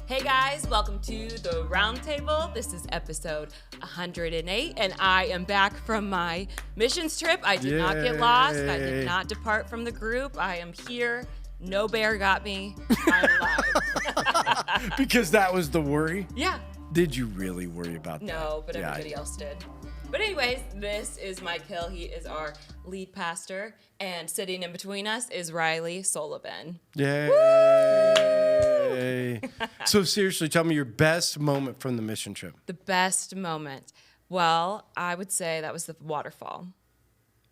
Hey guys, welcome to the RoundTable. This is episode 108, and I am back from my missions trip. I did not get lost. I did not depart from the group. I am here. No bear got me. I'm alive. Because that was the worry? Yeah. Did you really worry about that? No, but everybody else did. But anyways, this is Mike Hill. He is our lead pastor. And sitting in between us is Riley Sullivan. Yay. So seriously, tell me your best moment from the mission trip. The best moment. Well, I would say that was the waterfall.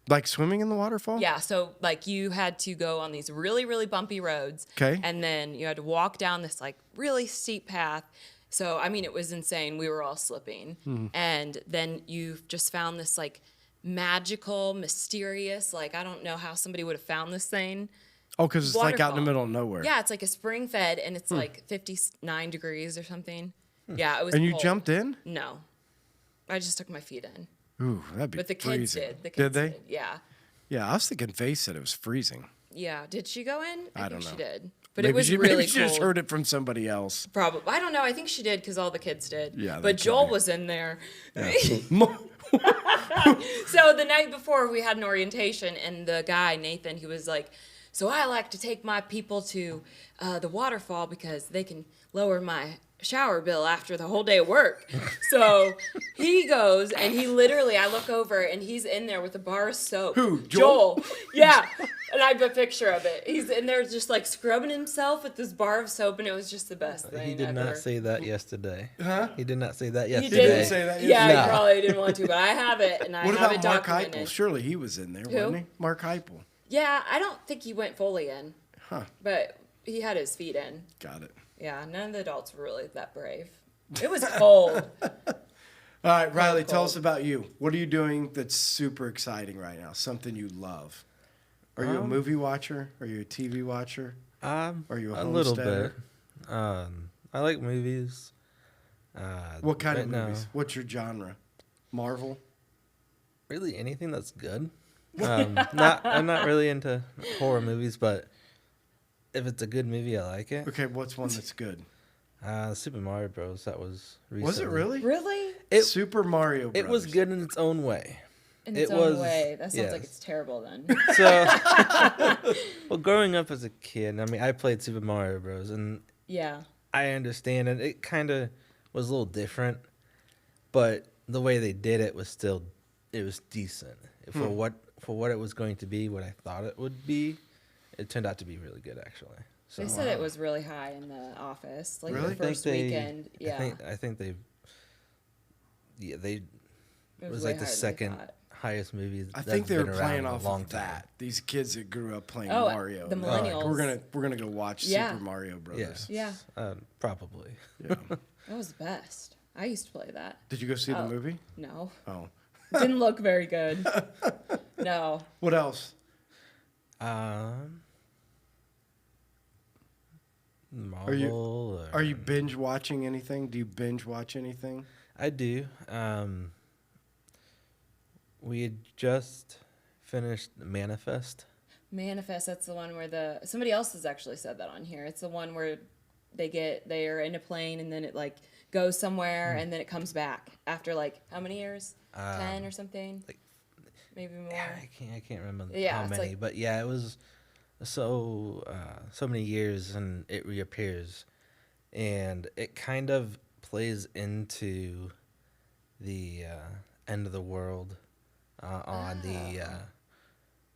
Like swimming in the waterfall? Yeah, so like you had to go on these really, really bumpy roads. Okay. And then you had to walk down this like really steep path. So, I mean, it was insane. We were all slipping. And then you just found this like magical, mysterious, like I don't know how somebody would have found this thing. Oh, because it's like out in the middle of nowhere. Yeah, it's like a spring fed and it's like 59 degrees or something. Yeah, it was And you cold. jumped in? No. I just took my feet in. Ooh, that'd be But the kids freezing. did. The kids Did they? did. Yeah. Yeah, I was thinking Faye said it was freezing. Yeah. Did she go in? I don't think know. she did. But Maybe it was she, really maybe she cold. just heard it from somebody else. Probably. I don't know. I think she did because all the kids did. Yeah, But that Joel could be. was in there. Yeah. So the night before we had an orientation, and the guy, Nathan, he was like, so I like to take my people to the waterfall because they can lower my shower bill after the whole day of work. So he goes, and he literally, I look over, and he's in there with a bar of soap. Who, Joel? Yeah. And I have a picture of it. He's in there just like scrubbing himself with this bar of soap, and it was just the best thing He did ever. not say that yesterday. Huh? He did not say that He yesterday. didn't say that Yeah, yesterday. he probably didn't want to, but I have it, and I What have it about Mark documented. Heipel? Surely he was in there, wasn't he? Mark Heipel. Yeah, I don't think he went fully in, Huh. but he had his feet in. Got it. Yeah, none of the adults were really that brave. It was cold. All right, Riley, tell cold. us about you. What are you doing that's super exciting right now? Something you love. Are you a movie watcher? Are you a TV watcher? Are you a little homesteader? bit. I like movies. What kind of right now, movies? What's your genre? Marvel? Really, anything that's good. I'm not really into horror movies, but if it's a good movie, I like it. Okay, what's one that's good? Super Mario Bros. That was recently. Was it really? Really? Super Mario Bros. It was good in its own way. In its It own was- way. That sounds like yes. it's terrible then. So, well, growing up as a kid, I mean, I played Super Mario Bros. And Yeah. I understand it. It kind of was a little different, but the way they did it was still, it was decent for what it was going to be. What I thought it would be, it turned out to be really good actually. So They said it was really high in the office, like Really? the first weekend. Yeah. I think they. Yeah, they. It was way like the higher than they second thought. highest movie. I that's think they were been around playing in a off long of time. that. These kids that grew up playing Oh, Mario. the They're like, millennials. we're gonna go watch Yeah. Super Mario Bros. Yes. Yeah. Probably. Yeah. That was the best. I used to play that. Did you go see the movie? No. Oh. Didn't look very good. No. What else? Marvel. Are you binge watching anything? Do you binge watch anything? I do. We had just finished Manifest. Manifest, that's the one where somebody else has actually said that on here. It's the one where they're in a plane and then it like goes somewhere and then it comes back after like how many years? 10 or something? like- Maybe more. I can't remember Yeah, how it's many, like- but yeah, it was so many years and it reappears, and it kind of plays into the end of the world on the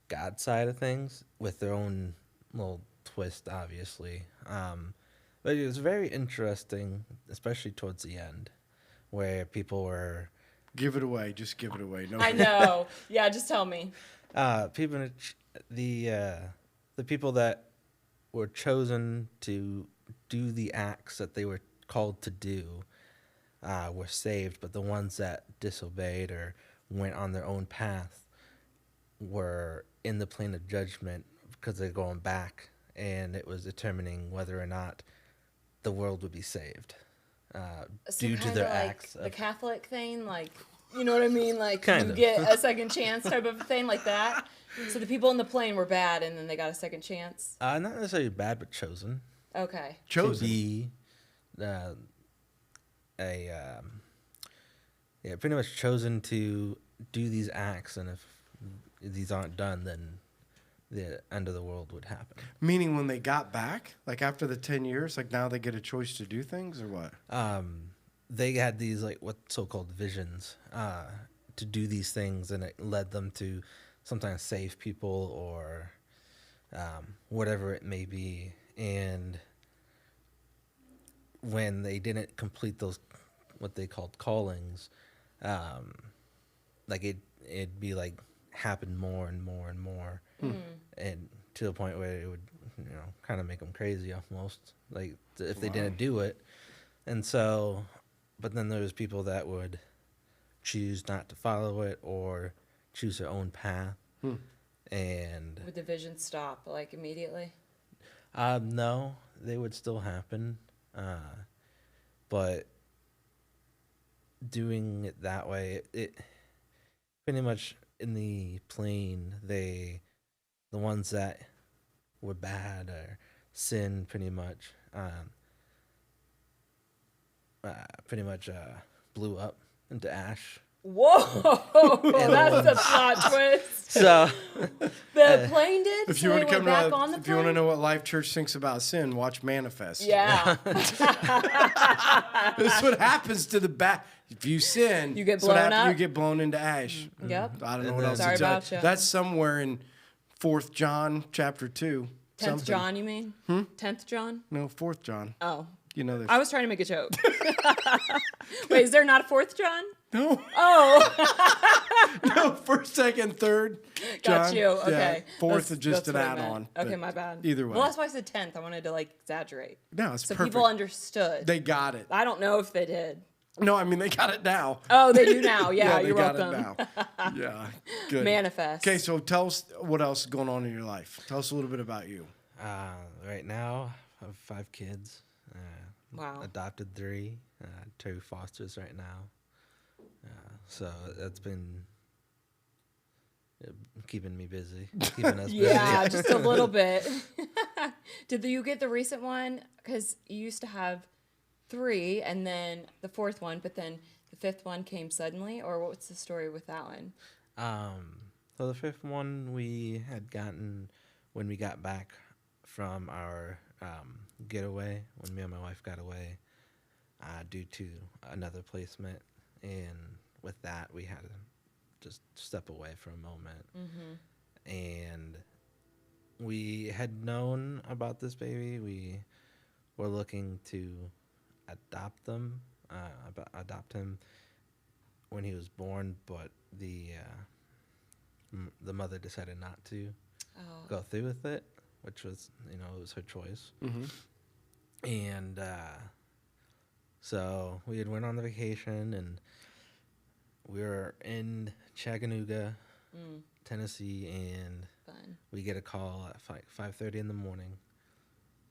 God side of things with their own little twist, obviously. But it was very interesting, especially towards the end, where people were. Give it away. Just give it away. No. I know. Yeah, just tell me. People, the people that were chosen to do the acts that they were called to do were saved, but the ones that disobeyed or went on their own path were in the plane of judgment because they're going back, and it was determining whether or not the world would be saved due to their like acts. the Catholic thing, like, you know what I mean? Like, Kind you of. get a second chance type of thing like that. So the people in the plane were bad, and then they got a second chance. Not necessarily bad, but chosen. Okay. Chosen. To be a pretty much chosen to do these acts, and if these aren't done, then the end of the world would happen. Meaning when they got back, like after the 10 years, like now they get a choice to do things or what? They had these like what so-called visions to do these things, and it led them to sometimes save people or whatever it may be. And when they didn't complete those, what they called callings, like it'd be like happen more and more and more, and to the point where it would, kind of make them crazy almost, like if they didn't do it. And so, but then there's people that would choose not to follow it or choose their own path. And would the vision stop like immediately? No, they would still happen, but doing it that way, it pretty much in the plane, the ones that were bad or sin pretty much blew up into ash. Whoa, that's a plot twist. So The plane did. If So you want they to come went back to, on the if you want to plane? know what Life Church thinks about sin, watch Manifest. Yeah. This is what happens to the back. If you sin, You get that's what blown happens. up? You get blown into ash. Yep. I don't know And what then- else Sorry to tell about you. ya. That's somewhere in 4th John chapter 2. 10th something. John, you mean? 10th John? No, 4th John. Oh. You know there's I was trying to make a joke. Wait, is there not a 4th John? no, Oh, no, 1st, 2nd, 3rd. John. got you. Okay. Yeah, 4th That's- is just that's an what I meant. add-on. Okay, but my bad. Either way. Well, that's why I said 10th. I wanted to exaggerate. No, it's So perfect. people understood. They got it. I don't know if they did. No, I mean they got it now. Oh, they do now. Yeah, they you're got welcome. it now. Yeah, good. Manifest. Okay, so tell us what else is going on in your life. Tell us a little bit about you. right now, I have 5 kids. Wow. Adopted 3, 2 fosters right now. So that's been keeping me busy, keeping us Yeah, busy. just a little bit. Did you get the recent one? Because you used to have 3, and then the 4th one, but then the 5th one came suddenly, or what's the story with that one? So the 5th one we had gotten when we got back from our getaway, when me and my wife got away, due to another placement. And with that, we had to just step away for a moment. And we had known about this baby. We were looking to adopt him when he was born, but the mother decided not to go through with it, which was, it was her choice. And so we had went on the vacation, and we were in Chattanooga, Tennessee, and Fun. we get a call at 5:30 in the morning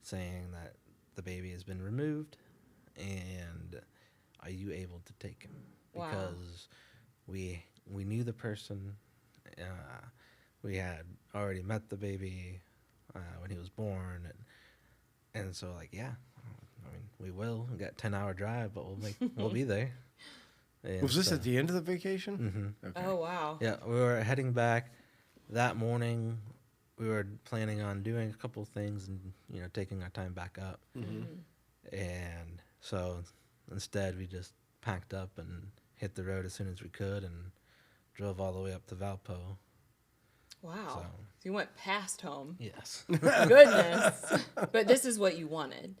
saying that the baby has been removed, and are you able to take him? Wow. Because we knew the person. We had already met the baby when he was born, and so yeah, I mean we will. We got 10-hour drive, but we'll be there. And Was this at the end of the vacation? Mm-hmm. Okay. Oh, wow. Yeah, we were heading back that morning. We were planning on doing a couple of things and taking our time back up. And so instead we just packed up and hit the road as soon as we could and drove all the way up to Valpo. Wow. So- So you went past home. Yes. Goodness. But this is what you wanted.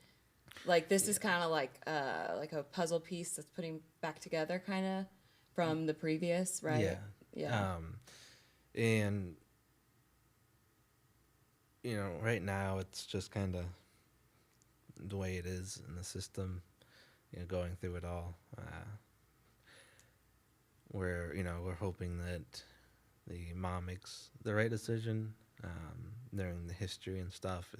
This is kind of like a puzzle piece that's putting back together kind of from the previous, right? Yeah. Yeah. And right now it's just kind of the way it is in the system, going through it all. We're hoping that the mom makes the right decision. During the history and stuff,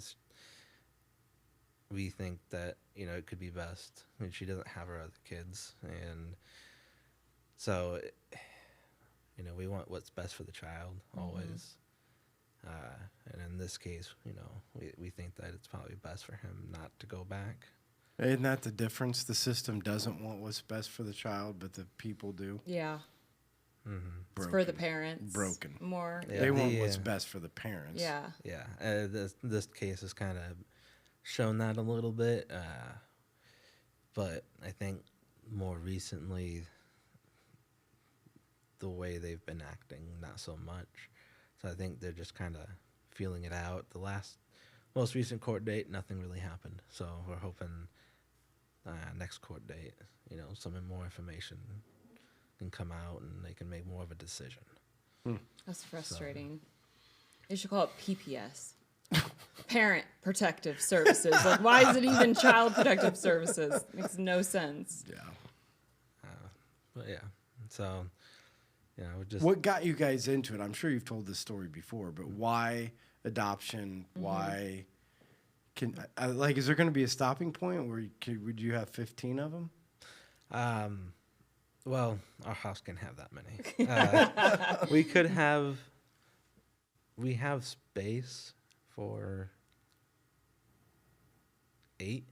we think that it could be best. I mean, she doesn't have her other kids, and so we want what's best for the child always. And in this case, we think that it's probably best for him not to go back. Isn't that the difference? The system doesn't want what's best for the child, but the people do. Yeah. It's Broken. for the parents. Broken. More. Yeah, They want what's best for the parents. Yeah. Yeah, this case has kind of shown that a little bit, but I think more recently, the way they've been acting, not so much. So I think they're just kind of feeling it out. The most recent court date, nothing really happened. So we're hoping next court date, some more information can come out and they can make more of a decision. That's frustrating. They should call it PPS. Parent Protective Services. Like, why is it even Child Protective Services? Makes no sense. Yeah. But yeah, so just What got you guys into it? I'm sure you've told this story before, but why adoption? Why is there going to be a stopping point where would you have 15 of them? Well, our house can have that many. We have space for 8.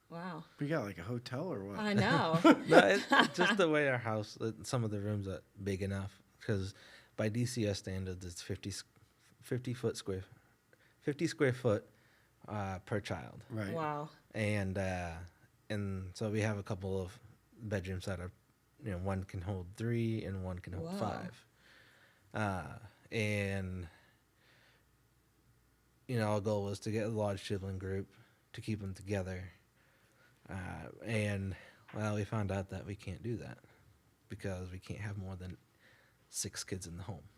Wow. We got like a hotel or what? I know. No, it's just the way our house, some of the rooms are big enough, because by DCS standards, it's 50 square foot per child. Right. Wow. And so we have a couple of bedrooms that are, one can hold 3 and one can hold Wow. 5. And our goal was to get a large sibling group to keep them together. And we found out that we can't do that because we can't have more than 6 kids in the home.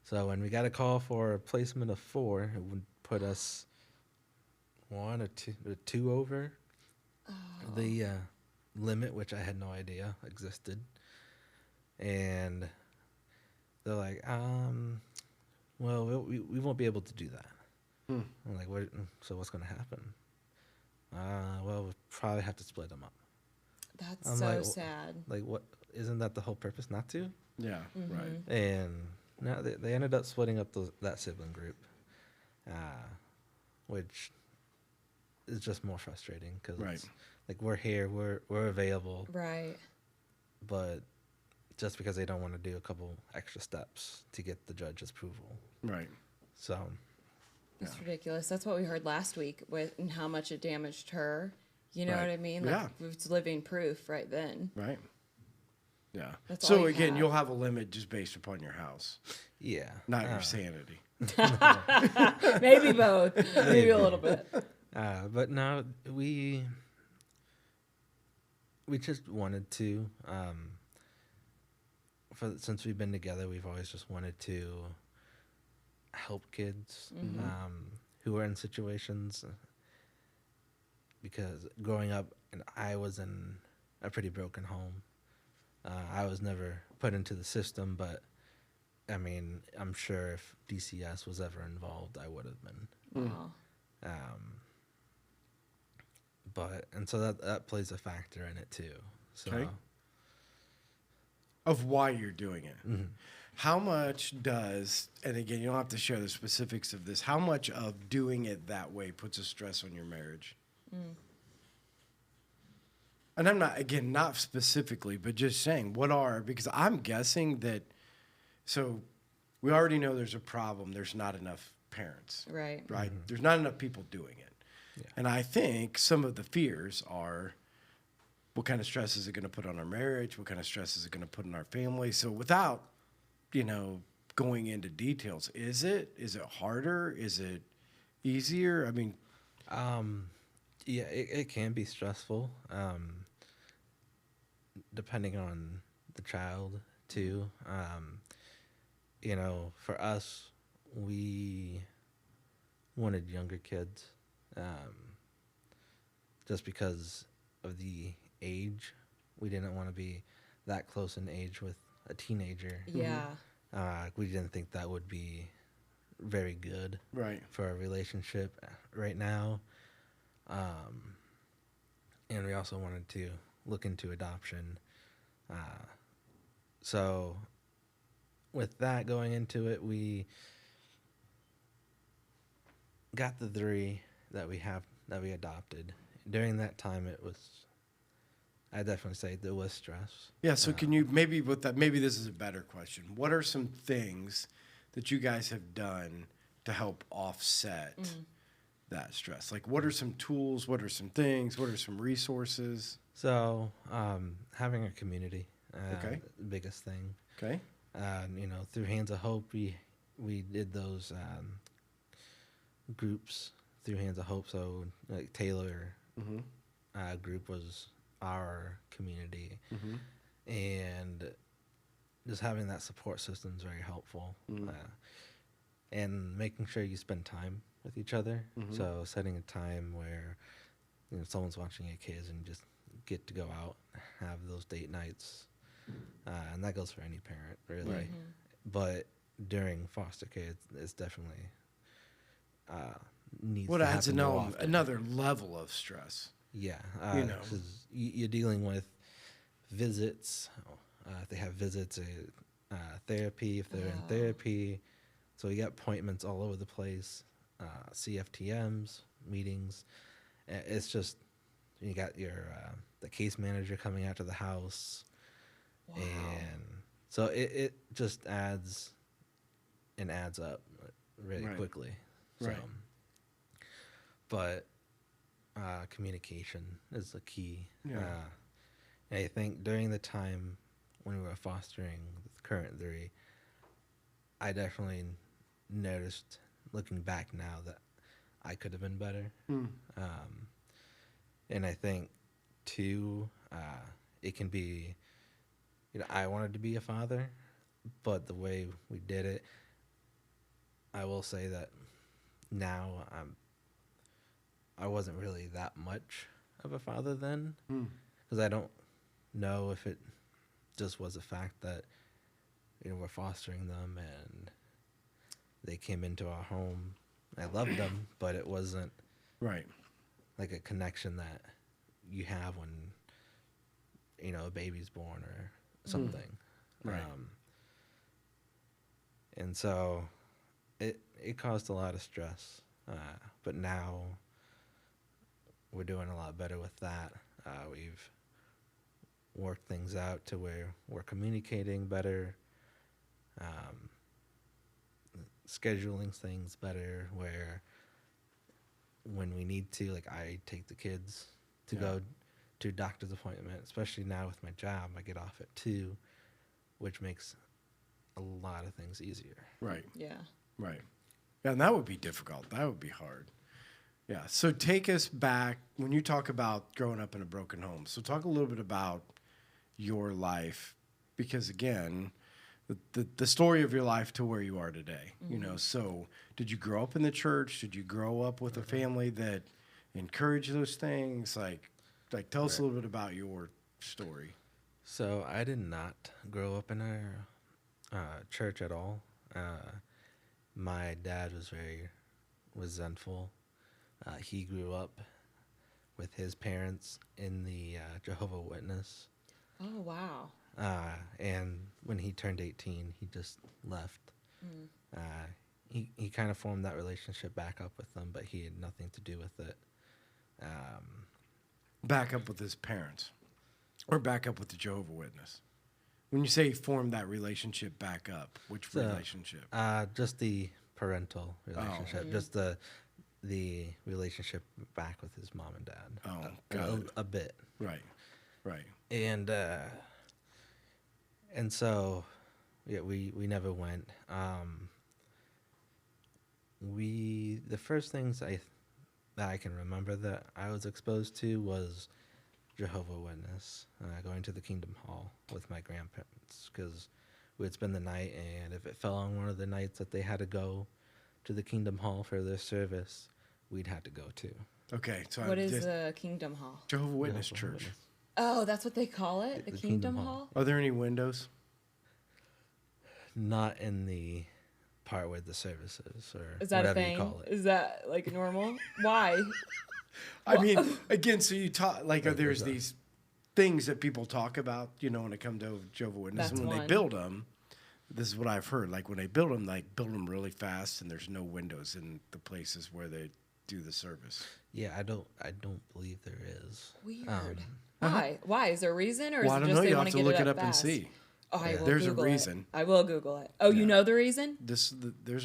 So when we got a call for a placement of 4, it would put us 1 or 2 over the limit, which I had no idea existed. And they're like, well, we won't be able to do that. I'm like, so what's going to happen? Well, we'll probably have to split them up. That's I'm so like, sad. Like, what? Isn't that the whole purpose, not to? Yeah. Right. And no, they ended up splitting up that sibling group, which is just more frustrating because like we're here, we're available, Right. but just because they don't want to do a couple extra steps to get the judge's approval. Right. So It's ridiculous. That's what we heard last week and how much it damaged her. You know Right. what I mean? Yeah. It's living proof right then. Right. Yeah. That's all So you again, have. you'll have a limit just based upon your house, yeah, not your sanity. Maybe both. Maybe a little bit. but no, we just wanted to. Since we've been together, we've always just wanted to help kids who are in situations. Because growing up, and I was in a pretty broken home. I was never put into the system, but I mean, I'm sure if DCS was ever involved, I would have been. Wow. And so that plays a factor in it too. So. Okay. Of why you're doing it. How much does, and again, you don't have to share the specifics of this, how much of doing it that way puts a stress on your marriage? And I'm not specifically, but just saying, because I'm guessing that, so we already know there's a problem. There's not enough parents. Right. Right? There's not enough people doing it. Yeah. And I think some of the fears are, what kind of stress is it going to put on our marriage? What kind of stress is it going to put on our family? So without, going into details, is it harder? Is it easier? I mean, yeah, it can be stressful, depending on the child too. For us, we wanted younger kids, just because of the age. We didn't want to be that close in age with a teenager. Yeah. We didn't think that would be very good for a relationship right now. And we also wanted to look into adoption. So with that going into it, we got the 3 that we adopted, during that time, I definitely say there was stress. Yeah, so can you maybe with that, maybe this is a better question. What are some things that you guys have done to help offset that stress? Like, what are some tools? What are some things? What are some resources? So, having a community, Okay. the biggest thing. Okay. Through Hands of Hope, we did those groups through Hands of Hope. So, like Taylor group was our community, and just having that support system is very helpful. And making sure you spend time with each other. So setting a time where someone's watching your kids and you just get to go out, have those date nights, and that goes for any parent, really. Right. But during foster care, it's definitely needs. What to adds happen more often. another level of stress? Yeah, 'cause you're dealing with visits. If they have visits, therapy, if they're in therapy. So you got appointments all over the place, CFTMs, meetings. It's just, you got your the case manager coming out to the house. Wow. And so it just adds up really Right. quickly. So, Right. But communication is the key. Yeah. And I think during the time when we were fostering the current three, I definitely noticed, looking back now, that I could have been better. And I think, too, it can be, I wanted to be a father, but the way we did it, I will say that now I wasn't really that much of a father then, because I don't know if it just was the fact that we're fostering them and they came into our home. I loved them, but it wasn't Right. like a connection that you have when a baby's born or something. Right. And so it caused a lot of stress, but now we're doing a lot better with that. We've worked things out to where we're communicating better, scheduling things better, where when we need to, like, I take the kids to go to a doctor's appointment, especially now with my job. I get off at 2, which makes a lot of things easier. Right. Yeah. Right. Yeah, and that would be difficult. That would be hard. Yeah. So take us back when you talk about growing up in a broken home. So talk a little bit about your life, because again, the story of your life to where you are today. So did you grow up in the church? Did you grow up with a family that encouraged those things? Like tell us a little bit about your story. So I did not grow up in a church at all. My dad was very resentful. He grew up with his parents in the Jehovah's Witness. Oh, wow. And when he turned 18, he just left. He kind of formed that relationship back up with them, but he had nothing to do with it. Back up with his parents, or back up with the Jehovah's Witness. When you say he formed that relationship back up, which relationship? Just the parental relationship, just the relationship back with his mom and dad. Oh, got it. A bit. Right. And so, yeah, we never went. The first things that I can remember that I was exposed to was Jehovah's Witness, going to the Kingdom Hall with my grandparents, because we would spend the night, and if it fell on one of the nights that they had to go to the Kingdom Hall for their service, we'd have to go too. Okay, so What is the Kingdom Hall? Jehovah's Witness Jehovah's Church? Witness. Oh, that's what they call it? The The Kingdom Kingdom Hall? Are there any windows? Not in the part where the service is, or Is that a whatever thing? you call it. Is that like normal? Why? I mean, again, so you talk like there's these things that people talk about, when it comes to Jehovah's Witness, That's and when one. they build them, this is what I've heard. Like when they build them really fast, and there's no windows in the places where they do the service. Yeah, I don't believe there is. Weird. Why? Why? Is there a reason, or Well, I is it don't just know. they You'll want have to to get look it it up up and fast? see. Oh, I will There's a Google reason. it. I will Google it. Oh, you know the reason? There's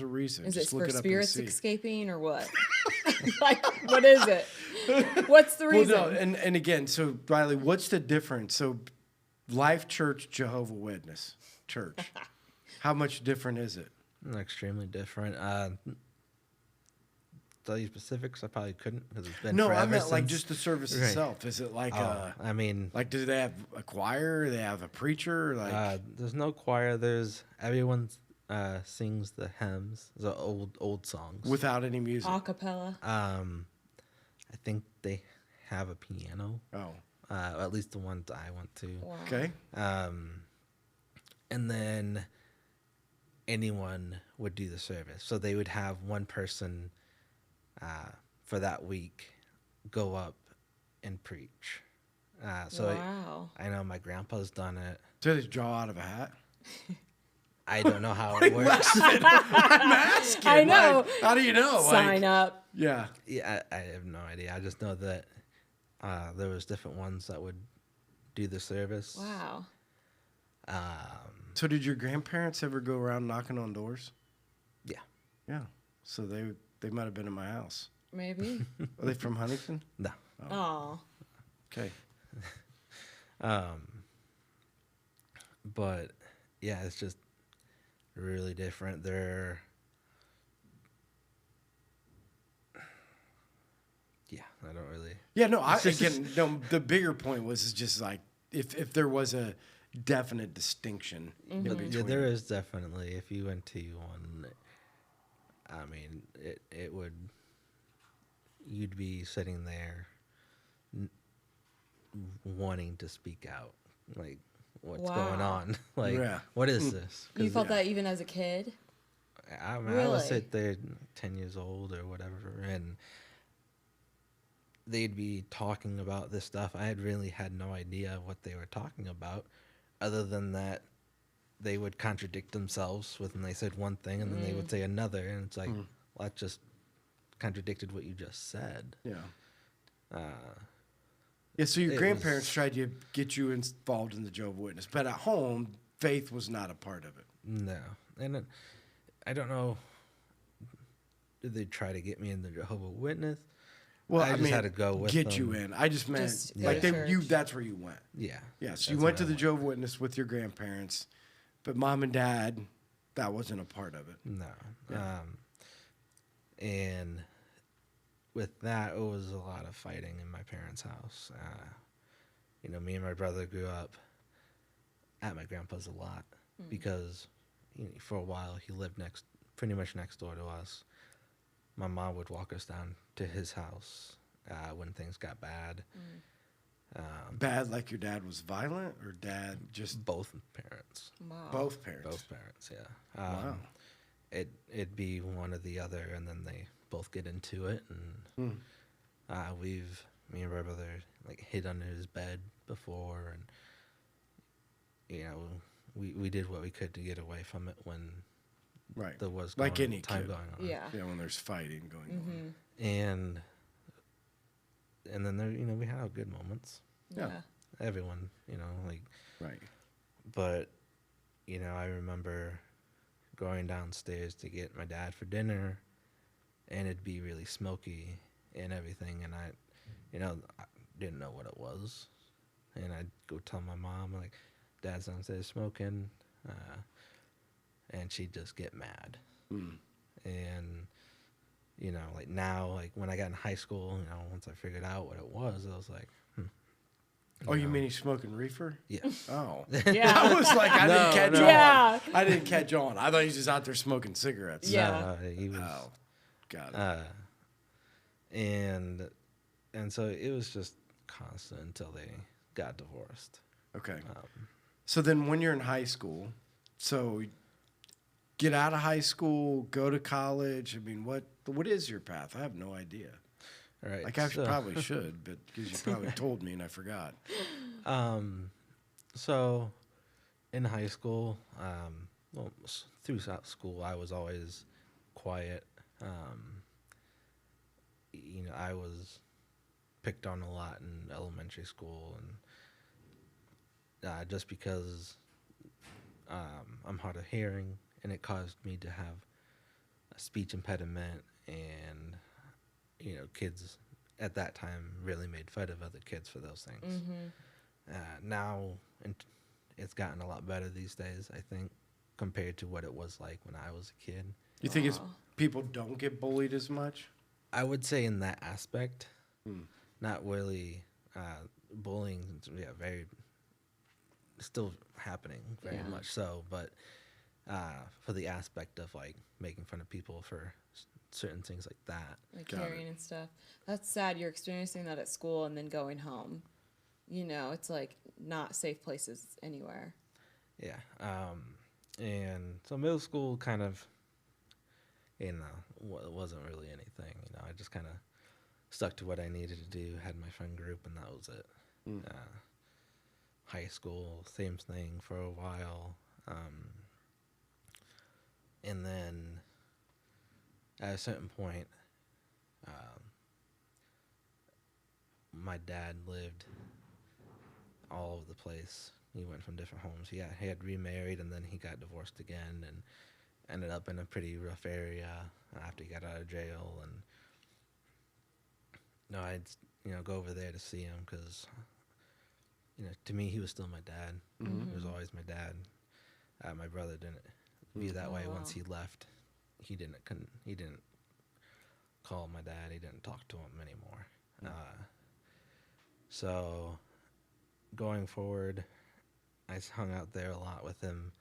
a reason. Is Just it look for it up spirits and see. escaping or what? Like, what is it? What's the Well, reason? no, and again, so Riley, what's the difference? So, Life Church Jehovah Witness Church, how much different is it? Extremely different. Tell you specifics, I probably couldn't because it's been No, forever I meant like since- just the service Right. itself. Is it like I mean, like do they have a choir? They have a preacher? Like there's no choir. There's everyone sings the hymns, the old songs. without any music? Acapella. I think they have a piano. Oh, At least the ones I went to. Wow. okay. And then anyone would do the service. So they would have one person for that week go up and preach. Wow. I know my grandpa's done it. So they draw out of a hat? I don't know how it works. I'm asking. I know. Like, how do you know? Sign Like, up. Yeah. Yeah, I have no idea. I just know that there was different ones that would do the service. Wow. So did your grandparents ever go around knocking on doors? Yeah. Yeah. So they might have been in my house. Maybe. Are they from Huntington? No. Oh. Okay. But yeah, it's just really different. Yeah, I don't really. Yeah, no, the bigger point was is just like if there was a definite distinction in between. Yeah, there is definitely. If you went to one, I mean, it would. You'd be sitting there, wanting to speak out, like what's going Wow. on, like Yeah. what is this? You 'Cause felt that even as a kid? I mean, I Really? would sit there 10 years old or whatever, and they'd be talking about this stuff. I really had no idea what they were talking about, other than that they would contradict themselves when they said one thing and then they would say another, and it's like, well, that just contradicted what you just said. Yeah. Yeah, so your it grandparents was- tried to get you involved in the Jehovah's Witness, but at home, faith was not a part of it. No, and I don't know. Did they try to get me in the Jehovah's Witness? Well, I I just mean, had to go with get them. you in. I just meant Just like go to church. that's where you went. Yeah. Yeah, so that's you went where to I the Jehovah's Witness with your grandparents, but mom and dad, that wasn't a part of it. No. Yeah. And with that, it was a lot of fighting in my parents' house. Me and my brother grew up at my grandpa's a lot because for a while he lived pretty much next door to us. My mom would walk us down to his house when things got bad. Bad, like your dad was violent, or dad just Both parents. Wow. both parents. Both parents, yeah. Wow. It'd be one or the other, and then they both get into it, and me and my brother like hid under his bed before, and we did what we could to get away from it when Right. there was Like any time kid. going on. Yeah. Yeah, when there's fighting going on. And then there, we had our good moments. Yeah. Everyone, Right. but I remember going downstairs to get my dad for dinner, and it'd be really smoky and everything, and I didn't know what it was, and I'd go tell my mom, like, Dad's downstairs smoking, and she'd just get mad. And like now, like when I got in high school, once I figured out what it was, I was like, Oh, you mean he's smoking reefer? yeah. Oh. Yeah. I was like, I didn't catch no. on. Yeah. I didn't catch on. I thought he was just out there smoking cigarettes. Yeah. He was, Oh, got it. and so it was just constant until they got divorced. Okay. So then when you're in high school, so get out of high school, go to college. I mean, what is your path? I have no idea. All right. Like I so, probably should, but because you probably told me and I forgot. So in high school, throughout school, I was always quiet. I was picked on a lot in elementary school, and just because I'm hard of hearing, and it caused me to have a speech impediment, and kids at that time really made fun of other kids for those things. Now, it's gotten a lot better these days, I think, compared to what it was like when I was a kid. You think it's people don't get bullied as much? I would say in that aspect, not really. Bullying, very still happening, very much so. But for the aspect of like making fun of people for certain things like that, like carrying and stuff. That's sad. You're experiencing that at school and then going home. It's like not safe places anywhere. Yeah. And so middle school kind of, wasn't really anything. I just kind of stuck to what I needed to do, had my friend group, and that was it. High school, same thing for a while. And then at a certain point, my dad lived all over the place. He went from different homes. He had remarried, and then he got divorced again, and ended up in a pretty rough area after he got out of jail. And I'd go over there to see him because to me he was still my dad. He was always my dad. My brother didn't view that way. Once he left, he didn't call my dad. He didn't talk to him anymore. So going forward, I hung out there a lot with him,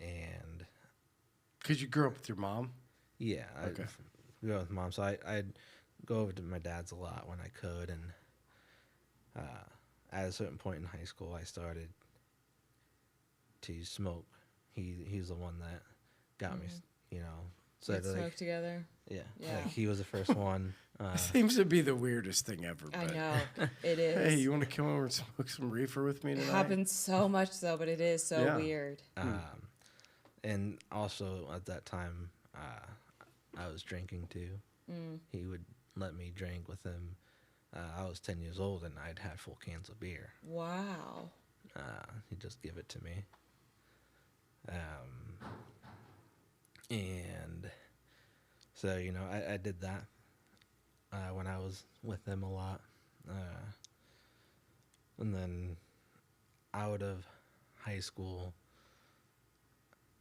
and Because you grew up with your mom? yeah, Okay. I grew up with mom, so I'd go over to my dad's a lot when I could, and at a certain point in high school, I started to smoke. He's the one that got me, So said smoke like, together. yeah, Yeah. like he was the first one. Seems to be the weirdest thing ever. I But know. It is. hey, you want to come over and smoke some reefer with me It tonight? happens so much so, but it is so Yeah. weird. And also at that time, I was drinking too. He would let me drink with him. I was 10 years old, and I'd had full cans of beer. Wow. He'd just give it to me. And so, I did that when I was with him a lot. And then out of high school,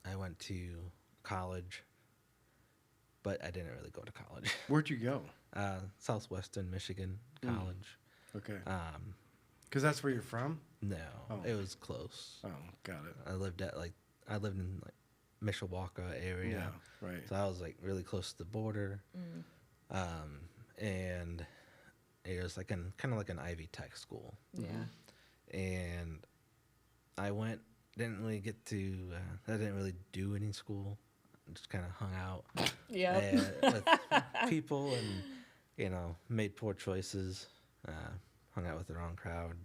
I went to college, but I didn't really go to college. Where'd you go? Southwestern Michigan College. Okay. Because that's where you're from? No, Oh. it was close. Oh, got it. I lived in Mishawaka area. Yeah, right. So I was really close to the border. And it was kind of like an Ivy Tech school. Yeah. And I didn't really get to, I didn't really do any school. Just kind of hung out Yeah. with people and, made poor choices. Hung out with the wrong crowd.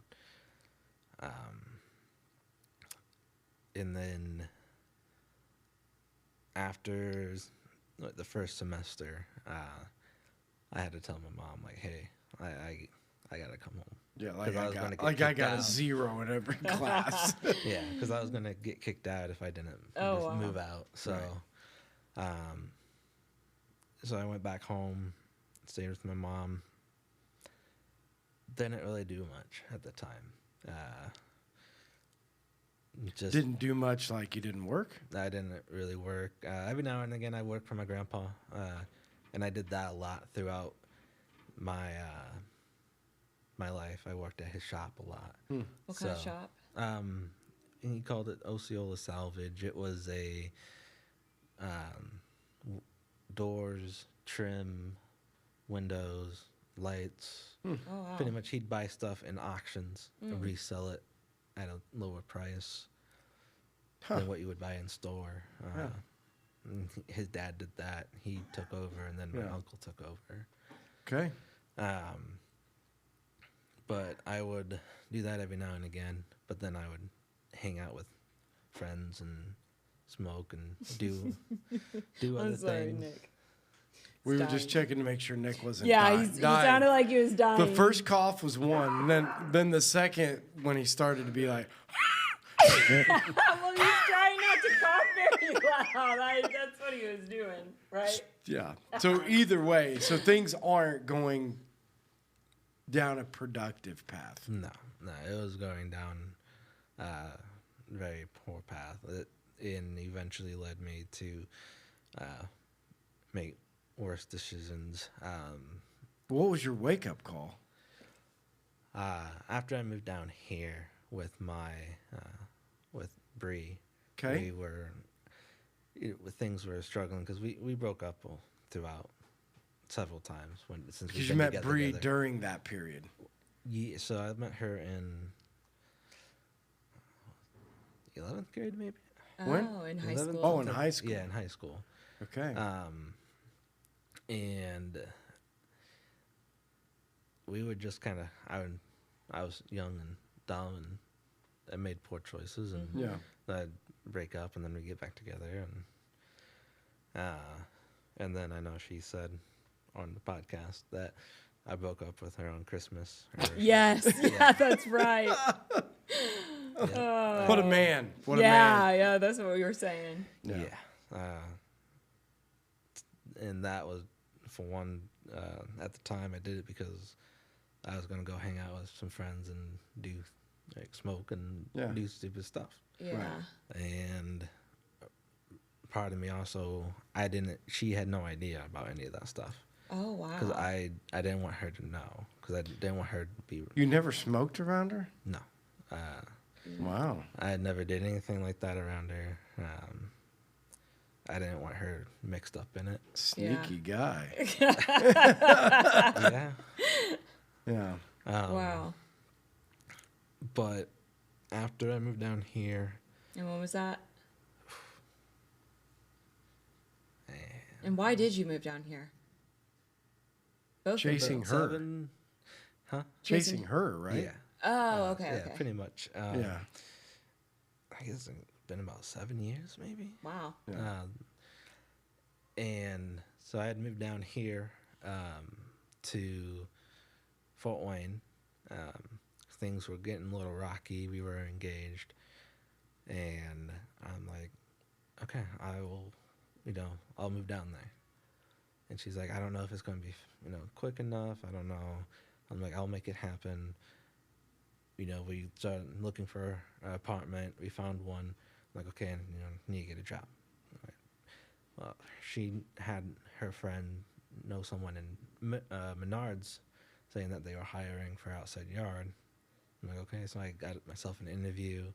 And then after the first semester, I had to tell my mom, hey, I got to come home. Yeah, 'Cause I was gonna get I kicked got a out. 0 in every class. Yeah, because I was going to get kicked out if I didn't Oh, just wow. move out. So, so I went back home, stayed with my mom. Didn't really do much at the time. Just Didn't do much, like you didn't work? I didn't really work. Every now and again, I worked for my grandpa, and I did that a lot throughout my my life. I worked at his shop a lot. What kind of So, shop? And he called it Osceola Salvage. It was a doors, trim, windows, lights. Oh, wow. Pretty much, he'd buy stuff in auctions and resell it at a lower price than what you would buy in store. And his dad did that. He took over, and then my uncle took over. Okay. But I would do that every now and again. But then I would hang out with friends and smoke and do other I'm sorry, things. Nick. We were dying. just checking to make sure Nick wasn't Yeah, dying. he sounded like he was dying. The first cough was one, and then the second when he started to be like, well, he's trying not to cough very loud. That's what he was doing, right? yeah. So either way, so things aren't going down a productive path. No, it was going down a very poor path. And eventually led me to make worse decisions. What was your wake up call? After I moved down here with with Bree, Okay. things were struggling because we broke up throughout several times since Because you met Bree during that period. Yeah, so I met her in 11th grade, maybe. When? Oh, in high 11th? school. Oh, in high school. Yeah, in high school. Okay. And we would just kind of, I was young and dumb, and I made poor choices, and Yeah. I'd break up, and then we'd get back together, and then I know she said on the podcast that I broke up with her on Christmas. Yes, yeah, that's right. What a man. What a yeah, man. yeah, that's what we were saying. Yeah. And that was, for one, at the time I did it because I was going to go hang out with some friends and do, like, smoke and do stupid stuff. Yeah. Right. And part of me also, she had no idea about any of that stuff. Oh, wow. Because I didn't want her to know. Because I didn't want her to be... You never smoked around her? No. Wow. I never did anything like that around her. I didn't want her mixed up in it. Sneaky guy. Yeah. Yeah. Wow. But after I moved down here... And when was that? And why did you move down here? Both Chasing of her. 7, huh? Chasing her, right? Yeah. Oh, okay, Yeah, okay. pretty much. Yeah. I guess it's been about 7 years, maybe. Wow. Yeah. And so I had moved down here to Fort Wayne. Things were getting a little rocky. We were engaged. And I'm like, okay, I'll move down there. And she's like, I don't know if it's going to be, quick enough. I don't know. I'm like, I'll make it happen. We started looking for an apartment. We found one. I'm like, okay, need to get a job. Right. Well, she had her friend know someone in Menards saying that they were hiring for outside yard. I'm like, okay, so I got myself an interview.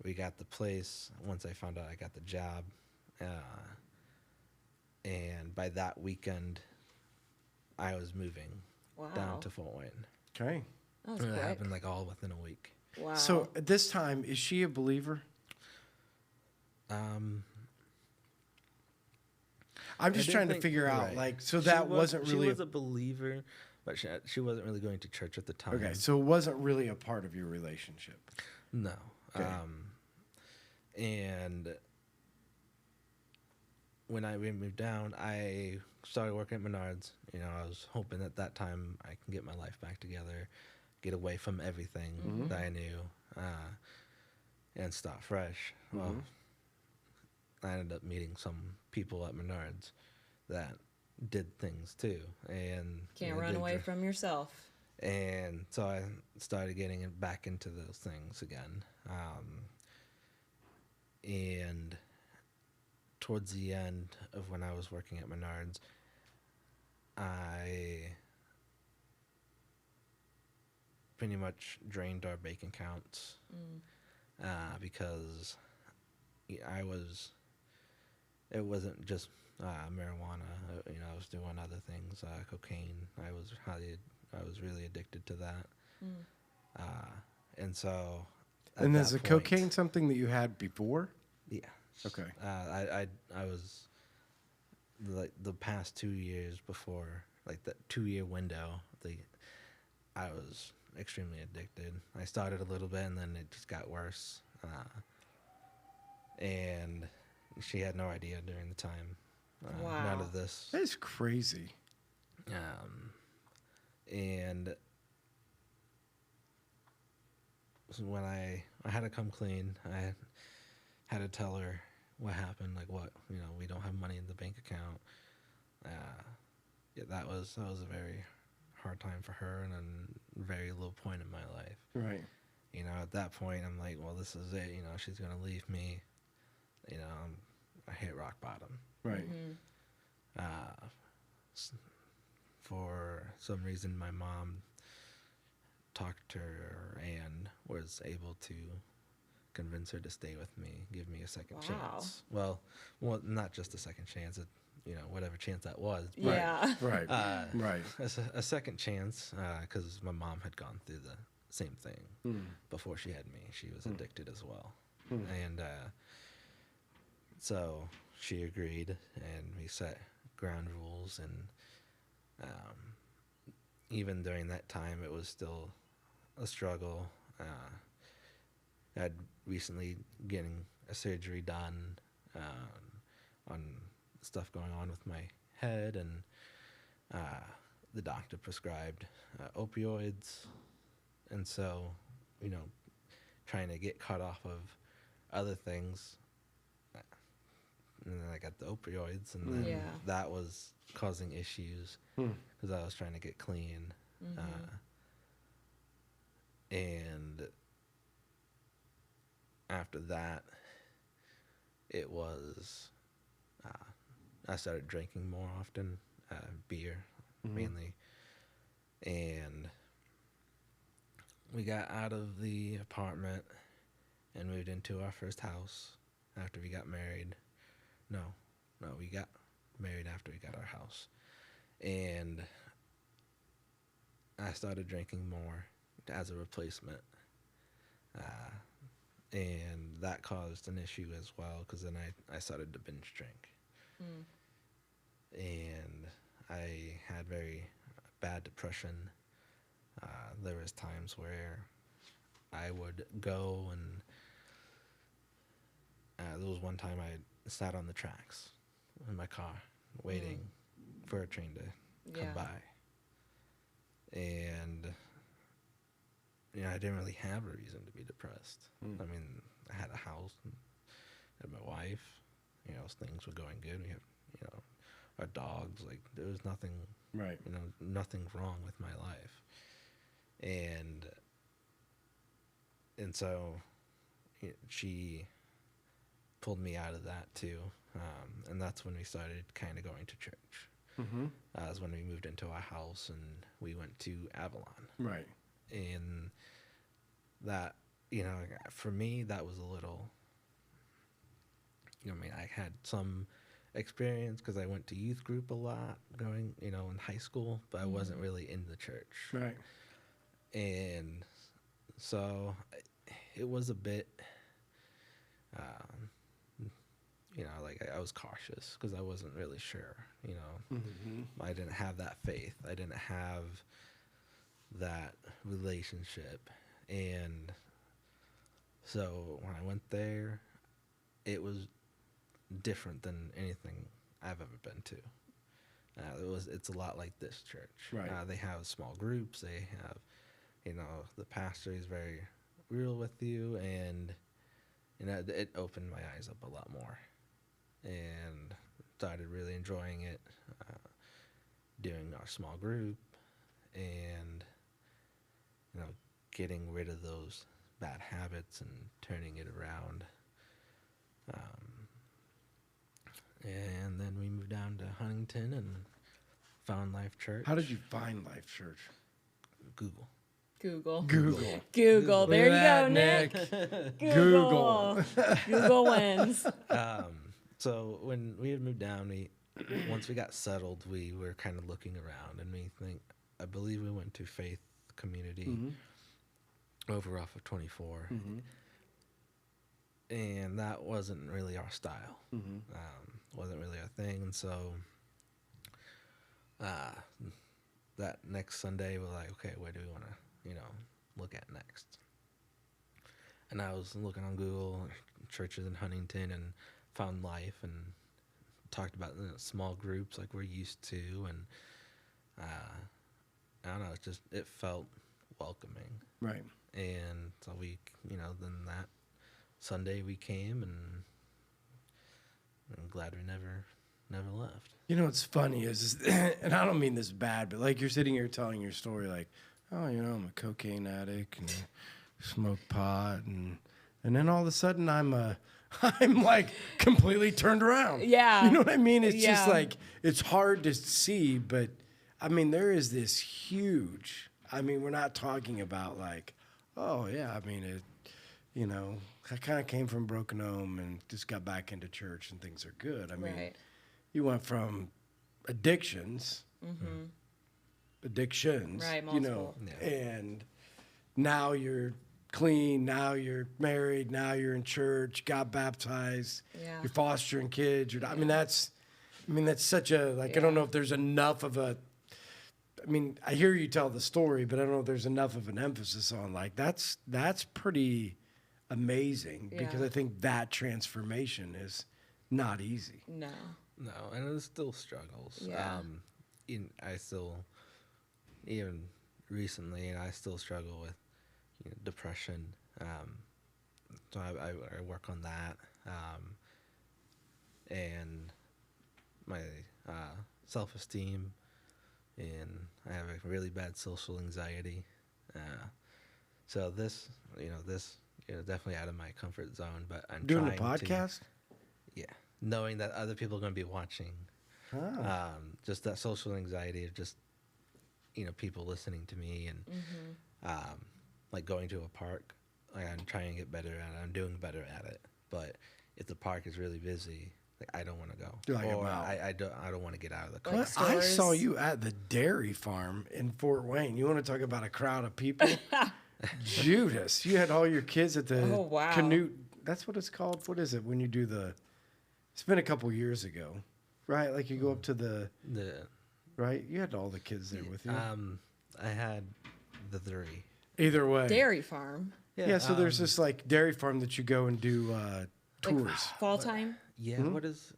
We got the place. Once I found out I got the job. And by that weekend, I was moving down to Fort Wayne. Okay. That was And it quick. happened like all within a week. Wow. So at this time, is she a believer? Um, I'm just I trying to think- figure out, right. like, so She that wasn't really. She was a believer, but she wasn't really going to church at the time. Okay, so it wasn't really a part of your relationship. No. Okay. And when we moved down, I started working at Menards. I was hoping at that time I can get my life back together, get away from everything that I knew, and start fresh. Well, I ended up meeting some people at Menards that did things too, and Can't run away from yourself. And so I started getting back into those things again. And towards the end of when I was working at Menards, I pretty much drained our bank accounts because it wasn't just marijuana. I was doing other things, cocaine. I was really addicted to that. And so. And is the cocaine something that you had before? Yeah. Okay. I was like the past 2 years before, like that 2-year window. I was extremely addicted. I started a little bit, and then it just got worse. And she had no idea during the time. None Wow. of this. That's crazy. And so when I had to come clean, I had to tell her what happened, like what, we don't have money in the bank account. Yeah, that was a very hard time for her and a very low point in my life. Right. At that point, I'm like, well, this is it. She's going to leave me. I hit rock bottom. Right. For some reason, my mom talked to her and was able to convince her to stay with me, give me a second Wow. chance. Well, not just a second chance, whatever chance that was. Right. Yeah. Right. Right. A second chance, because my mom had gone through the same thing before she had me. She was addicted as well. And so she agreed, and we set ground rules. And even during that time, it was still a struggle. I'd recently getting a surgery done on stuff going on with my head, and the doctor prescribed opioids. And so, trying to get cut off of other things. And then I got the opioids, and then that was causing issues because I was trying to get clean. And after that, it was, I started drinking more often, beer mainly. And we got out of the apartment and moved into our first house after we got married. No, we got married after we got our house. And I started drinking more as a replacement. And that caused an issue as well, because then I started to binge drink. And I had very bad depression. There was times where I would go and there was one time I sat on the tracks in my car waiting for a train to come by. And I didn't really have a reason to be depressed. I mean, I had a house, had my wife, things were going good. We have, our dogs, like there was nothing, Right. Nothing wrong with my life. And so she pulled me out of that too. And that's when we started kind of going to church. That's when we moved into our house and we went to Avalon. Right. And that, for me, that was a little, I had some experience because I went to youth group a lot going, in high school, but I wasn't really in the church. Right. And so it was a bit, I was cautious because I wasn't really sure, I didn't have that faith. I didn't have that relationship. And so when I went there, it was different than anything I've ever been to. It's a lot like this church. Right. They have small groups. They have, the pastor is very real with you, and it opened my eyes up a lot more, and started really enjoying it, doing our small group, and getting rid of those bad habits and turning it around. And then we moved down to Huntington and found Life Church. How did you find Life Church? Google. Google. Google. There you go, Look Nick. at that, Google. Google wins. So when we had moved down, once we got settled, we were kind of looking around, and I believe we went to Faith Community over off of 24. And that wasn't really our style. Wasn't really our thing. And so that next Sunday, we're like, okay, where do we want to, look at next? And I was looking on Google, churches in Huntington, and found Life, and talked about small groups like we're used to, and I don't know, it felt welcoming. Right. And so we, then that Sunday we came, and I'm glad we never left. You know what's funny is and I don't mean this bad, but like you're sitting here telling your story like, oh, I'm a cocaine addict and I smoke pot, and then all of a sudden I'm like completely turned around. Yeah. You know what I mean? It's just Yeah. like, it's hard to see, but I mean, there is this huge, I mean, we're not talking about like, oh yeah, I mean, I kind of came from broken home and just got back into church and things are good. I mean, Right. you went from addictions, Right, multiple. Yeah. and now you're clean, now you're married, now you're in church, got baptized, Yeah. you're fostering kids. I mean, that's such a, like, I don't know if there's enough of a, I mean, I hear you tell the story, but I don't know if there's enough of an emphasis on, like, that's pretty amazing, because Yeah. I think that transformation is not easy. No. No, and there's still struggles. Yeah. I still, even recently, I still struggle with depression. So I work on that. And my self-esteem, and I have a really bad social anxiety. So this definitely out of my comfort zone, but I'm Doing a trying podcast? Yeah, knowing that other people are going to be watching. Ah. Just that social anxiety of just, people listening to me, and like going to a park. Like, I'm trying to get better at it. I'm doing better at it. But if the park is really busy, like, I don't want to go. You're like, or I'm out. I don't want to get out of the car. Like I saw stores. you at the dairy farm in Fort Wayne. You want to talk about a crowd of people? Judas, you had all your kids at the Oh, wow. Canute. That's what it's called. What is it when you do the? It's been a couple years ago, right? Like, you go up to the right. You had all the kids there with you. I had the 3. Either way, Dairy farm. Yeah. So there's this like dairy farm that you go and do tours. Like fall time. Yeah, what is?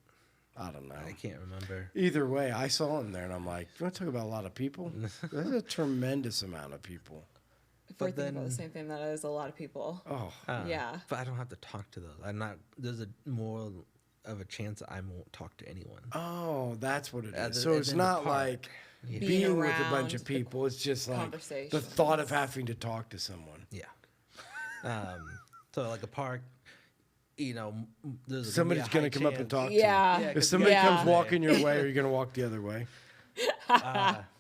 I don't know. I can't remember. Either way, I saw him there, and I'm like, you want to talk about a lot of people? That's a tremendous amount of people. If we're But thinking about the then- same thing, that is a lot of people. Oh, Yeah. But I don't have to talk to those. I'm not. There's a more of a chance that I won't talk to anyone. oh, that's what it Other is. So it's than the not park. like Yeah. being with a around bunch of the people. It's just like the conversations. thought of having to talk to someone. Yeah. So like a park, there's Somebody's going to come up and talk Yeah. to you. Yeah, If 'cause somebody yeah. comes walking your way, are you going to walk the other way?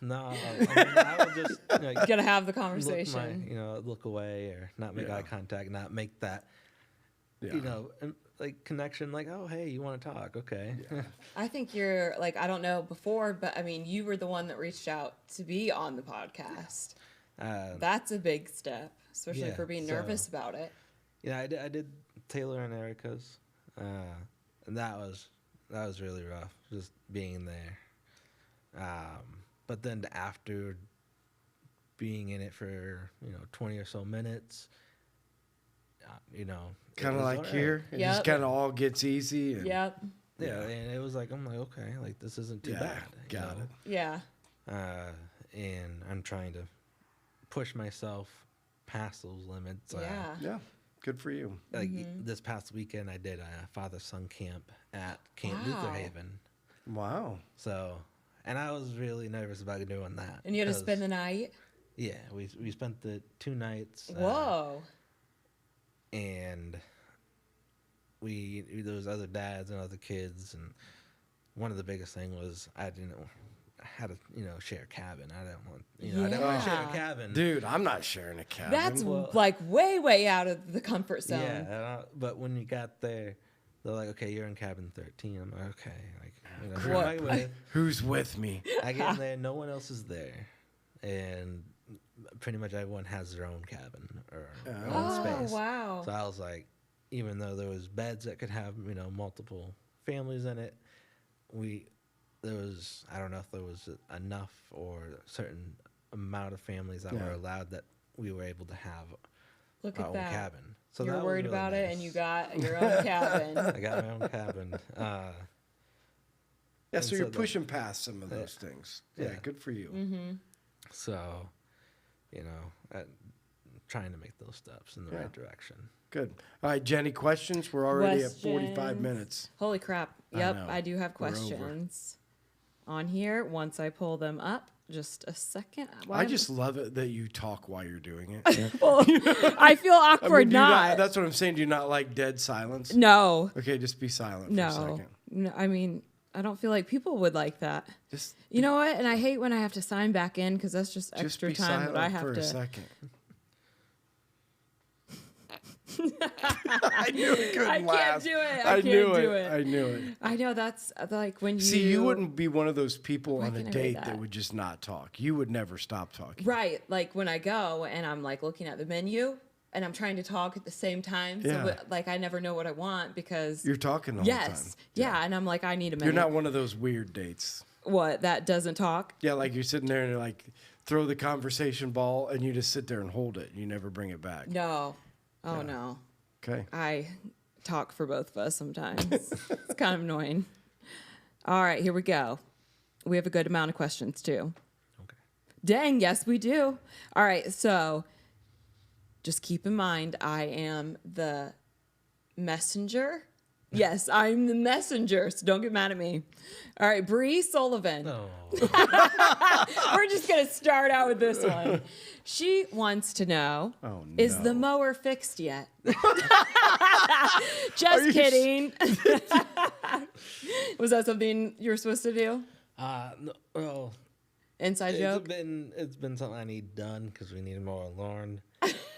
No, I would just Gonna have the look conversation. look away or not make Yeah. eye contact, not make that, Yeah. like connection. Like, oh, hey, you want to talk? Okay. I think you're like, I don't know before, but I mean, you were the one that reached out to be on the podcast. That's a big step, especially yeah, for being so- nervous about it. Yeah, I did Taylor and Erica's, and that was really rough, just being there. But then after being in it for 20 or so minutes, it Kind of was like all right. here. It just Yep. kind of all gets easy. And, Yep. Yeah, and it was like, I'm like, okay, like this isn't too Yeah, bad. got it. Yeah. And I'm trying to push myself past those limits. Yeah. Yeah. Good for you. Like this past weekend, I did a father-son camp at Camp Wow. Luther Haven. Wow. So, and I was really nervous about doing that. And you had to 'cause- spend the night. Yeah, we spent the 2 nights. Whoa. And there was other dads and other kids, and one of the biggest thing was I had to share a cabin. I didn't want I didn't want to share a Yeah. cabin. Dude, I'm not sharing a cabin. That's Well- like way out of the comfort zone. Yeah, but when you got there, they're like, "Okay, you're in cabin 13." I'm like, "Okay." Like, What? my way. Who's with me? I get in there, no one else is there, and pretty much everyone has their own cabin or their own Oh, space. wow. So I was like, even though there was beds that could have multiple families in it, there was, I don't know if there was enough or a certain amount of families that Yeah. were allowed that we were able to have Look our at own that. cabin. So You're that was worried really about it, nice. and you got your own cabin. I got my own cabin. Yeah, And so you're so pushing past some of those things. Yeah, Yeah. good for you. Mm-hmm. So, trying to make those steps in the right direction. Good. All right, Jenny, questions? We're already at 45 Questions. minutes. Holy crap. I Yep, know. I do have We're over. questions on here once I pull them up. Just a second. I just love it that you talk while you're doing it. Well, I feel I awkward mean, do you not. that's what I'm saying. Do you not like dead silence? No. Okay, just be silent for a No. second. No. I mean, I don't feel like people would like that. Just You know what? And I hate when I have to sign back in because that's just Just extra be time silent that I have for a to. second. I knew it couldn't I can't last. do it. I can't knew do it. I knew it. I know that's like when you See, you wouldn't be one of those people Why on a can't I read date that that? would just not talk. You would never stop talking. right. Like when I go and I'm like looking at the menu and I'm trying to talk at the same time. Yeah. So like I never know what I want because You're talking the whole time. yes, yeah. And I'm like I need a minute. You're not one of those weird dates. What that doesn't talk. Yeah, like you're sitting there and like throw the conversation ball and you just sit there and hold it. You never bring it back. No. Oh no. Okay. I talk for both of us sometimes. It's kind of annoying. All right, here we go. We have a good amount of questions too. Okay. Dang, yes, we do. All right, so just keep in mind I am the messenger. Yes, I'm the messenger, so don't get mad at me. All right, Riley Sullivan. No. We're just going to start out with this one. She wants to know, Oh, is no. the mower fixed yet? Just you kidding. Was that something you were supposed to do? No, well, Inside joke? it's been something I need done because we need more lawn.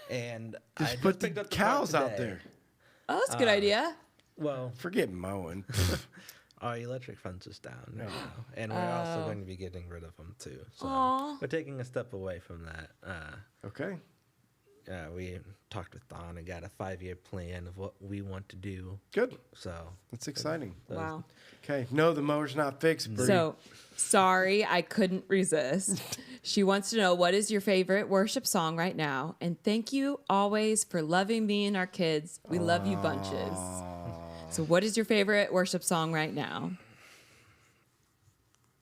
And I Just put picked the up the cart cows out today. there. Oh, that's a good idea. Well, Forget mowing. our electric fence is down right now, and we're also going to be getting rid of them too. So Aw. we're taking a step away from that. Okay. We talked with Don and got a 5-year plan of what we want to do. Good. So That's exciting. Wow. Okay. No, the mower's not fixed. Bree. So, sorry, I couldn't resist. She wants to know, what is your favorite worship song right now? And thank you always for loving me and our kids. We love you bunches. So, what is your favorite worship song right now?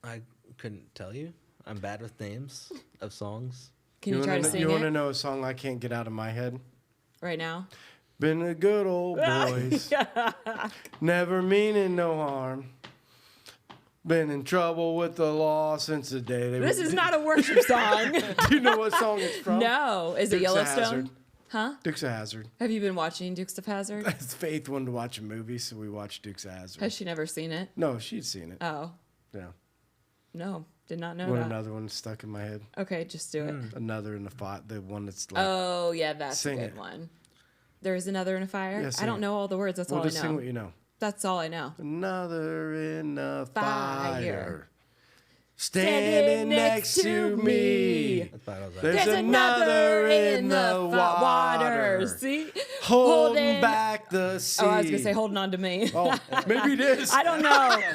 I couldn't tell you. I'm bad with names of songs. Can you try to sing You want to it know a song I can't get out of my head? right now? Been a good old boys, never meaning no harm. Been in trouble with the law since the day they. This is not a worship song. Do you know what song it's from? No. Is it Dukes of Yellowstone? Hazzard. Huh? Dukes of Hazzard. Have you been watching Dukes of Hazzard? Faith wanted to watch a movie, so we watched Dukes of Hazzard. Has she never seen it? No, she'd seen it. Oh, Yeah. no. Did not know Want that. another one stuck in my head? Okay, just do it. Another in the fire. The one that's like. Oh, yeah, that's Sing a good it. one. There is another in a fire? Yeah, I sing don't it. know all the words. That's Well, all I just sing know. what you know. That's all I know. Another in the Fire. fire. Standing next to me. That's about all I There's another in the water. See? Holding back the sea. Oh, I was going to say holding on to me. Oh, maybe it is. I don't know.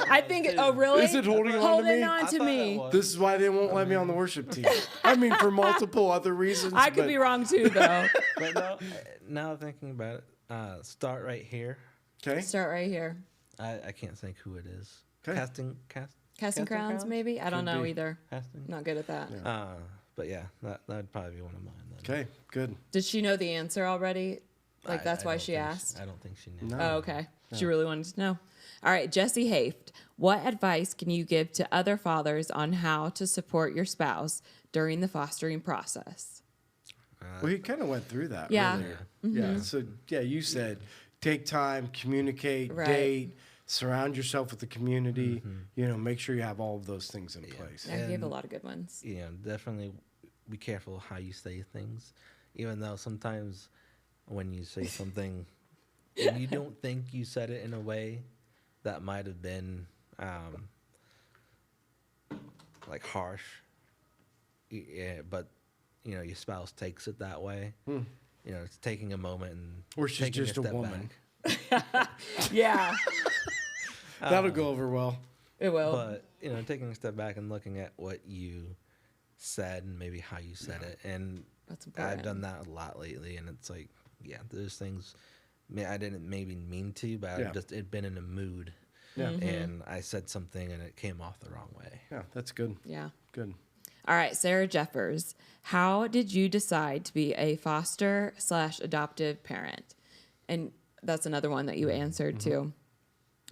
I think, oh, really? Is it holding on to Holding me? on I to thought me. it was. This is why they won't let me on the worship team. I mean, for multiple other reasons. I could but- be wrong too, though. But no, now thinking about it, start right here. Okay. Start right here. I can't think who it is. 'Kay. Casting Crowns, maybe? I don't Could know be. either. Casting. Not good at that. But yeah, that would probably be one of mine then. Okay. Good. Did she know the answer already? Like, that's why don't she think asked? I don't think she knew. No. Oh, okay. She really wanted to know. All right, Jesse Haft. What advice can you give to other fathers on how to support your spouse during the fostering process? Well, he kind of went through that Yeah. earlier. Yeah. So, yeah, you said take time, communicate, Right. date, surround yourself with the community. You know, make sure you have all of those things in place. Yeah, you gave a And- lot of good ones. You know, definitely be careful how you say things, even though sometimes when you say something and you don't think you said it in a way that might have been like harsh, yeah, but you know your spouse takes it that way. You know, it's taking a moment and Or she's taking just a step woman. back. Yeah, That'll go over well. it will. But you know, taking a step back and looking at what you said and maybe how you said it, and That's important. I've done that a lot lately, and it's like, yeah, there's things I didn't maybe mean to, but Yeah. I've just been in a mood Yeah. And I said something and it came off the wrong way. Yeah, that's good. Yeah. Good. All right, Sarah Jeffers. How did you decide to be a foster/adoptive parent? And that's another one that you answered too.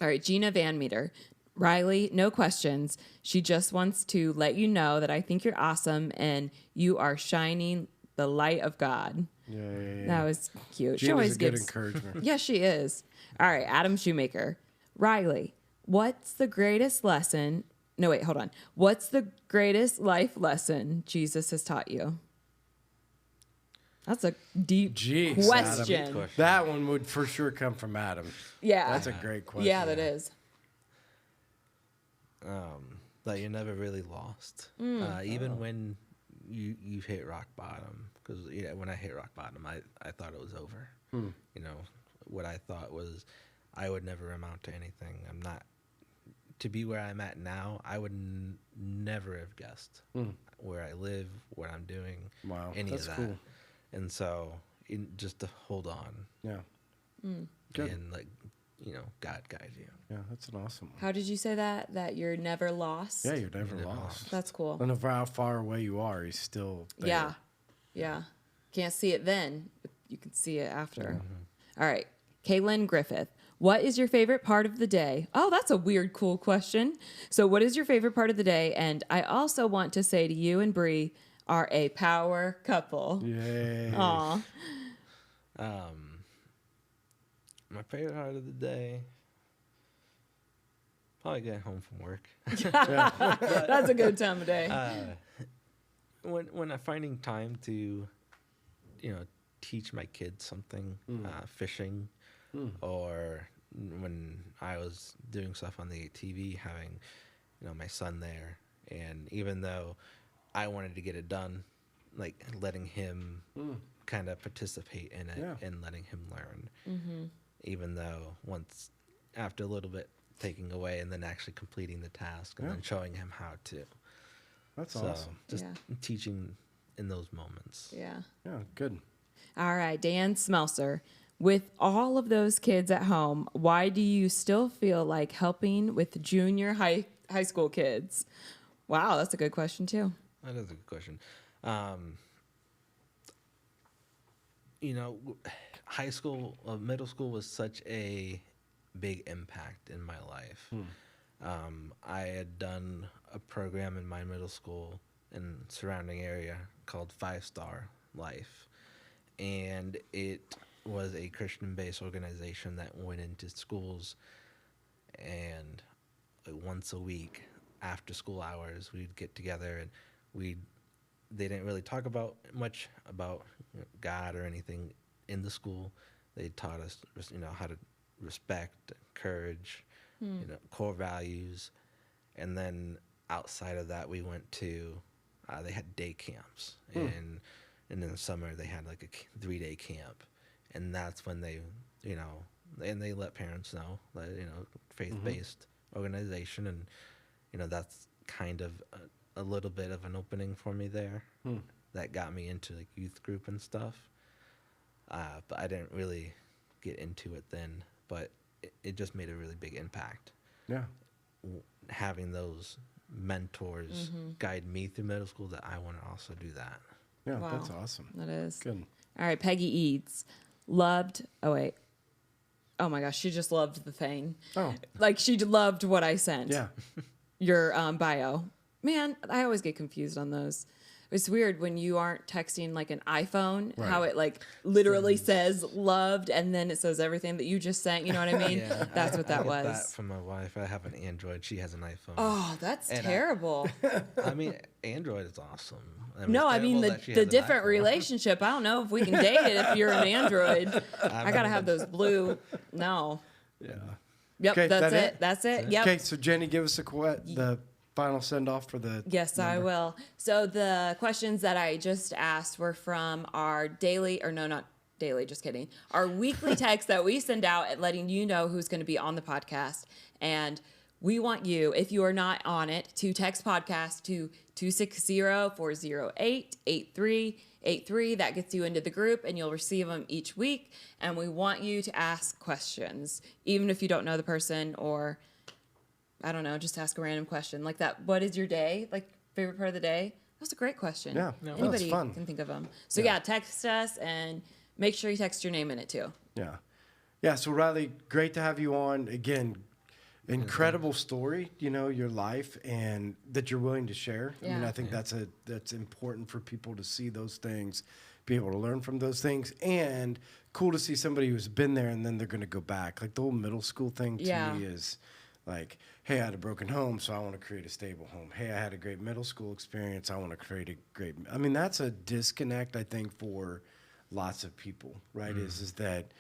All right, Gina Van Meter. Riley, no questions. She just wants to let you know that I think you're awesome and you are shining the light of God. Yeah. That was cute. She Gina's always a good gives encouragement. Yeah, she is. All right, Adam Shoemaker. Riley, what's the greatest lesson? No, wait, hold on. What's the greatest life lesson Jesus has taught you? That's a deep Jeez, question. Adam. That one would for sure come from Adam. Yeah. That's a great question. Yeah, that is. That you're never really lost, even when you hit rock bottom. Because when I hit rock bottom, I thought it was over. You know, what I thought was I would never amount to anything. I'm not to be where I'm at now. I would never have guessed where I live, what I'm doing, Wow, any that's of that. cool. And so, just to hold on, Yeah. Good. and God guide you. Yeah, that's an awesome one. How did you say that? That you're never lost? Yeah, you're never Never lost. That's cool. No matter how far away you are, he's still there. Yeah. Yeah. Can't see it then, but you can see it after. All right. Kaylin Griffith. What is your favorite part of the day? Oh, that's a weird, cool question. So what is your favorite part of the day? And I also want to say to you and Bree are a power couple. Yay. Aw. My favorite part of the day, probably getting home from work. That's a good time of day. When I'm finding time to, teach my kids something, fishing, or when I was doing stuff on the TV, having, my son there, and even though I wanted to get it done, like letting him kind of participate in it and letting him learn, even though after a little bit taking away and then actually completing the task and then showing him how to. That's awesome. Just teaching in those moments. Yeah. Yeah, good. All right, Dan Smelser. With all of those kids at home, why do you still feel like helping with junior high school kids? Wow, that's a good question too. That is a good question. High school, middle school was such a big impact in my life. I had done a program in my middle school and surrounding area called 5-Star Life. And it was a Christian-based organization that went into schools, and once a week after school hours, we'd get together and they didn't really talk about much about God or anything in the school. They taught us, how to respect, courage, core values. And then outside of that, we went to, they had day camps. And in the summer, they had like a 3-day camp. And that's when they, and they let parents know that, faith-based organization. And, that's kind of a little bit of an opening for me there. That got me into like youth group and stuff. But I didn't really get into it then. But it just made a really big impact. Yeah. Having those mentors guide me through middle school, that I want to also do that. Yeah, Wow. that's awesome. That is. Good. All right, Peggy Eads. Loved, oh wait. Oh my gosh, she just loved the thing. Oh. Like she loved what I sent. Yeah. Your bio. Man, I always get confused on those. It's weird when you aren't texting like an iPhone, how it like literally says loved and then it says everything that you just sent. You know what I mean? That's what that I get was. that from my wife. I have an Android. She has an iPhone. Oh, that's And terrible. I mean, Android is awesome. No, it's I mean terrible that she the has an different iPhone. relationship. I don't know if we can date it if you're an Android. I gotta have those blue. No. Yeah. Yep, Okay, that's that it. it? That's it. Yep. Okay, so Jenny, give us the final send off for the. Yes, I will. So the questions that I just asked were from our daily, or no, not daily, just kidding, our weekly text that we send out at letting you know who's going to be on the podcast. And we want you, if you are not on it, to text podcast to 260-408-8383. That gets you into the group and you'll receive them each week. And we want you to ask questions, even if you don't know the person or I don't know, just ask a random question like that. What is your day? Like favorite part of the day? That's a great question. Yeah, no, Anybody it's fun. can think of them. So yeah, text us and make sure you text your name in it too. Yeah. Yeah. So Riley, great to have you on again. Incredible story, your life and that you're willing to share. I mean, I think that's important for people to see those things, be able to learn from those things, and cool to see somebody who's been there and then they're going to go back. Like the whole middle school thing to me is like, hey, I had a broken home, so I want to create a stable home. Hey, I had a great middle school experience. I want to create a great. I mean, that's a disconnect, I think, for lots of people, right? Is that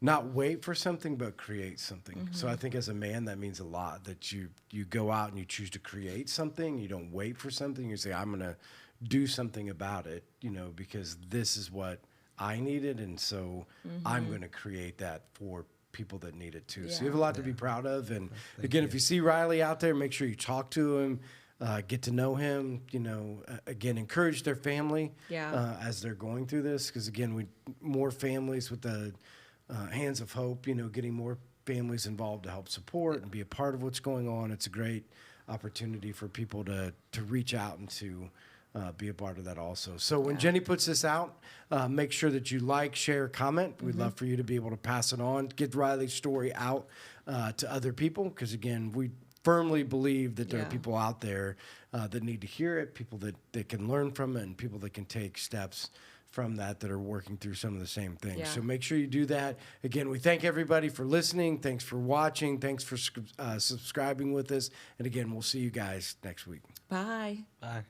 not wait for something, but create something. So I think as a man, that means a lot that you go out and you choose to create something. You don't wait for something. You say, I'm going to do something about it, because this is what I needed. And so I'm going to create that for people that need it too. So you have a lot to be proud of. And again, if you see Riley out there, make sure you talk to him, get to know him, again, encourage their family as they're going through this. Because again, more families with the Hands of Hope, getting more families involved to help support and be a part of what's going on. It's a great opportunity for people to reach out and to be a part of that also. So when Jenny puts this out, make sure that you like, share, comment. We'd love for you to be able to pass it on, get Riley's story out to other people, because again, we firmly believe that there are people out there that need to hear it, people that can learn from it, and people that can take steps from that are working through some of the same things. Yeah. So make sure you do that. Again, we thank everybody for listening. Thanks for watching. Thanks for subscribing with us. And again, we'll see you guys next week. Bye. Bye.